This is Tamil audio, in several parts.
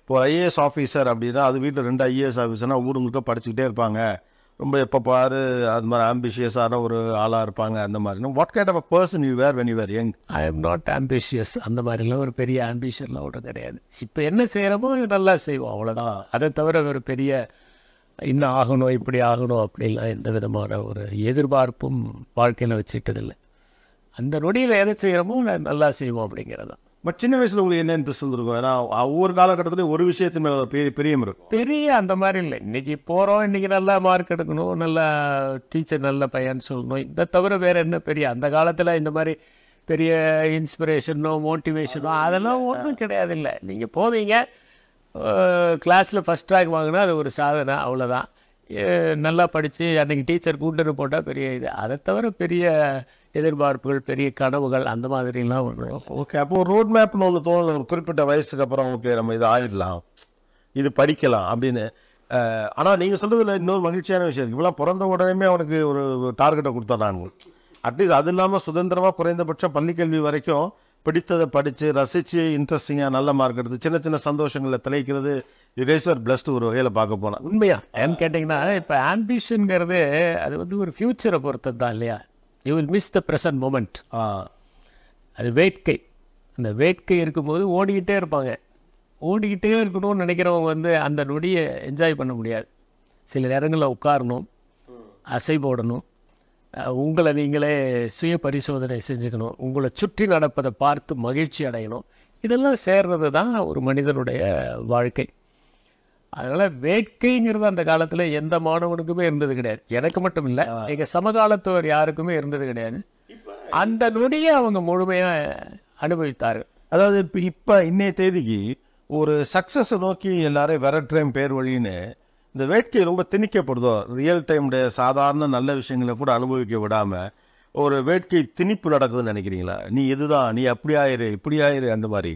இப்போ ஐஏஎஸ் ஆஃபீஸர் அப்படின்னா அது வீட்டில் 2 ஐஏஎஸ் ஆஃபீஸர்னா ஊர் முழுக்க படிச்சுக்கிட்டே இருப்பாங்க, ரொம்ப எப்போ பாரு அது மாதிரி ஆம்பிஷியஸான ஒரு ஆளாக இருப்பாங்க. அந்த மாதிரி what kind of a person you were when you were young? I'm not ambitious. அந்த மாதிரிலாம் ஒரு பெரிய ஆம்பிஷன்லாம் ஒன்றும் கிடையாது. இப்போ என்ன செய்கிறோமோ நல்லா செய்வோம், அவ்வளோதான். அதை தவிர ஒரு பெரிய இன்னும் ஆகணும் இப்படி ஆகணும் அப்படிலாம் எந்த விதமான ஒரு எதிர்பார்ப்பும் வாழ்க்கையில் வச்சுக்கிட்டதில்லை. அந்த நொடியில் எதை செய்கிறோமோ நல்லா செய்வோம் அப்படிங்கிறது தான். பட் சின்ன வயசில் உங்களுக்கு என்ன இன்ட்ரெஸ்ட் இருக்கும்? ஏன்னா ஒவ்வொரு காலகட்டத்திலையும் ஒரு விஷயத்து மேலே பெரியம் இருக்கும். பெரிய அந்த மாதிரி இல்லை. இன்றைக்கி போகிறோம், இன்றைக்கி நல்லா மார்க் எடுக்கணும், நல்லா டீச்சர் நல்ல பையன்னு சொல்லணும், இதை தவிர வேறு என்ன பெரிய? அந்த காலத்தில் இந்த மாதிரி பெரிய இன்ஸ்பிரேஷனோ மோட்டிவேஷனோ அதெல்லாம் ஒன்றும் கிடையாது. இல்லை, நீங்கள் போவீங்க, கிளாஸில் ஃபஸ்ட் ரேங்க் வாங்கினா அது ஒரு சாதனை, அவ்வளோதான். நல்லா படித்து அன்றைக்கி டீச்சர் கூட்டுன்னு போட்டால் பெரிய இது. அதை தவிர பெரிய எதிர்பார்ப்புகள், பெரிய கனவுகள் அந்த மாதிரிலாம் ஒன்று. ஓகே, அப்போ ஒரு ரோட் மேப்னு ஒன்று தோணும். ஒரு குறிப்பிட்ட வயசுக்கு அப்புறம் ஓகே நம்ம இது ஆயிடலாம், இது படிக்கலாம் அப்படின்னு. ஆனால் நீங்கள் சொல்கிறதுல இன்னொரு மகிழ்ச்சியான விஷயம் இருக்குது. இப்போலாம் பிறந்த உடனே அவனுக்கு ஒரு டார்கெட்டை கொடுத்துட்றாங்க. அட்லீஸ்ட் அது இல்லாமல் சுதந்திரமாக குறைந்தபட்சம் பள்ளிக்கல்வி வரைக்கும் பிடித்ததை படித்து ரசித்து இன்ட்ரெஸ்டிங்காக நல்ல மார்க் எடுத்து சின்ன சின்ன சந்தோஷங்களில் திளைக்கிறது யுகேஸ்வர் பிளஸ்டு ஒரு வகையில் பார்க்க போனால். உண்மையா ஏன்னு கேட்டிங்கன்னா, இப்போ ஆம்பிஷனுங்கிறது அது வந்து ஒரு ஃப்யூச்சரை பொறுத்தது தான் இல்லையா? You will miss the present moment. அது வேட்கை. அந்த வேட்கை இருக்கும்போது ஓடிக்கிட்டே இருப்பாங்க. ஓடிக்கிட்டே இருக்கணும்னு நினைக்கிறவங்க வந்து அந்த நொடியை என்ஜாய் பண்ண முடியாது. சில நேரங்களில் உட்காரணும், அசை போடணும், உங்களை நீங்களே சுய பரிசோதனை செஞ்சுக்கணும், உங்களை சுற்றி நடப்பதை பார்த்து மகிழ்ச்சி அடையணும். இதெல்லாம் சேர்றது தான் ஒரு மனிதனுடைய வாழ்க்கை. அதனால் வேட்கைங்கிறது அந்த காலத்தில் எந்த மாணவனுக்குமே இருந்தது கிடையாது. எனக்கு மட்டும் இல்லை, எங்கள் சமகாலத்தவர் யாருக்குமே இருந்தது கிடையாது. அந்த நொடியை அவங்க முழுமையாக அனுபவித்தார்கள். அதாவது இப்போ இன்னைய தேதிக்கு ஒரு சக்ஸஸை நோக்கி எல்லாரும் விரட்டுறேன் பேர் வழின்னு இந்த வேட்கை ரொம்ப திணிக்கப்படுதோ? ரியல் டைமுடைய சாதாரண நல்ல விஷயங்களை கூட அனுபவிக்க விடாமல் ஒரு வேட்கை திணிப்பு நடக்குதுன்னு நினைக்கிறீங்களா? நீ இதுதான், நீ அப்படி ஆயிரு இப்படி ஆயிரு, அந்த மாதிரி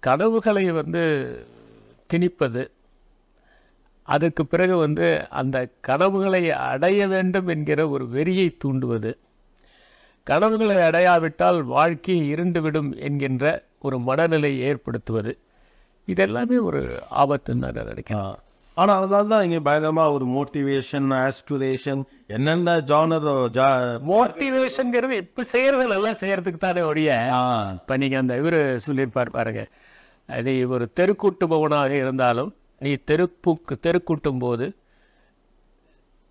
கனவுகளை வந்து திணிப்பது, அதற்கு பிறகு வந்து அந்த கனவுகளை அடைய வேண்டும் என்கிற ஒரு வெறியை தூண்டுவது, கனவுகளை அடையாவிட்டால் வாழ்க்கை இருண்டுவிடும் என்கின்ற ஒரு மனநிலை ஏற்படுத்துவது, இதெல்லாமே ஒரு ஆபத்துன்னு நான் நினைக்கிறேன். ஆனால் அதனால தான் இங்கே பயங்கரமாக ஒரு மோட்டிவேஷன், ஆஸ்பிரேஷன், என்னென்ன ஜானர் மோட்டிவேஷன்ங்கிறது இப்போ செய்கிறது நல்லா செய்கிறதுக்கு தானே ஒழிய. இப்போ நீங்கள் அந்த இவர் சொல்லியிருப்பார் பாருங்க, அது ஒரு தெருக்கூட்டுபவனாக இருந்தாலும் நீ தெருக்கூட்டும் போது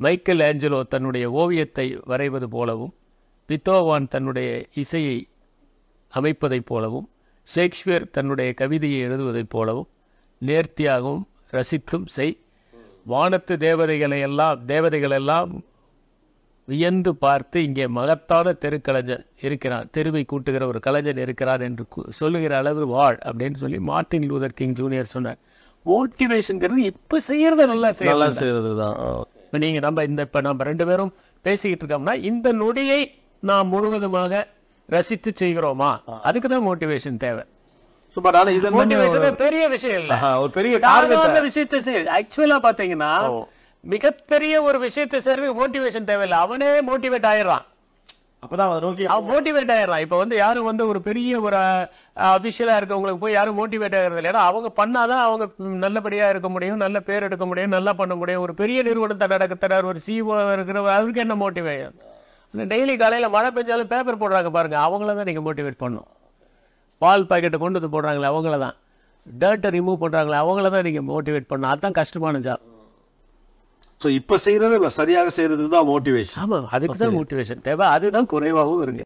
மைக்கேல் ஆஞ்சலோ தன்னுடைய ஓவியத்தை வரைவது போலவும், பித்தோவான் தன்னுடைய இசையை அமைப்பதைப் போலவும், ஷேக்ஸ்பியர் தன்னுடைய கவிதையை எழுதுவதைப் போலவும் நேர்த்தியாகவும் ரசித்தும் செய். வானத்து தேவதைகளெல்லாம் வியந்து பார்த்து இங்கே மகத்தான தெருக்கலைஞர் இருக்கிறான், தெருவை கூட்டுகிற ஒரு கலைஞன் இருக்கிறான் என்று சொல்லுகிற அளவு வாழ் அப்படின்னு சொல்லி மார்ட்டின் லூதர் கிங் ஜூனியர் சொன்னார். மோட்டிவேஷன்ங்கிறது இப்போ செய்யறத நல்லா செய்யறது தான். இப்போ நீங்கள் இப்போ நம்ம 2 பேரும் பேசிக்கிட்டு இருக்கோம்னா இந்த நொடியை நாம் முழுவதுமாக ரசித்து செய்கிறோமா? அதுக்கு தான் மோட்டிவேஷன் தேவை. பெரிய விஷயம் இல்ல, ஒரு பெரிய விஷயத்தை செய்ய. ஆக்சுவலா பாத்தீங்கன்னா மிகப்பெரிய ஒரு விஷயத்தை செய்யறதுக்கு மோட்டிவேஷன் தேவையில்லை, அவனே மோட்டிவேட் ஆயிடுறான். அவன் மோட்டிவேட் ஆயிடுறான். இப்ப வந்து யாரும் வந்து ஒரு பெரிய ஒரு அபிஷியலா இருக்கவங்களுக்கு போய் யாரும் மோட்டிவேட் ஆகிறது இல்லை. ஏன்னா அவங்க பண்ணாதான் அவங்க நல்லபடியா இருக்க முடியும், நல்ல பேர் எடுக்க முடியும், நல்லா பண்ண முடியும். ஒரு பெரிய நிறுவனத்தை நடத்துறாரு, ஒரு சிஓ இருக்கிற, அவருக்கு என்ன மோட்டிவேஷன்? டெய்லி காலையில மழை பெஞ்சாலும் பேப்பர் போடுறாங்க பாருங்க, அவங்கள தான் நீங்க மோட்டிவேட் பண்ணணும். பால் பாக்கெட்டை கொண்டு வந்து போடுறாங்களே அவங்கள தான், டர்ட்டை ரிமூவ் பண்ணுறாங்களே அவங்கள தான் நீங்கள் மோட்டிவேட் பண்ணணும். அதுதான் கஷ்டமான ஜாப். ஸோ இப்போ செய்கிறது இல்லை, சரியாக செய்கிறது தான் மோட்டிவேஷன். ஆமாம், அதுக்கு தான் மோட்டிவேஷன் தேவை. அதுதான் குறைவாகவும் இருக்கு.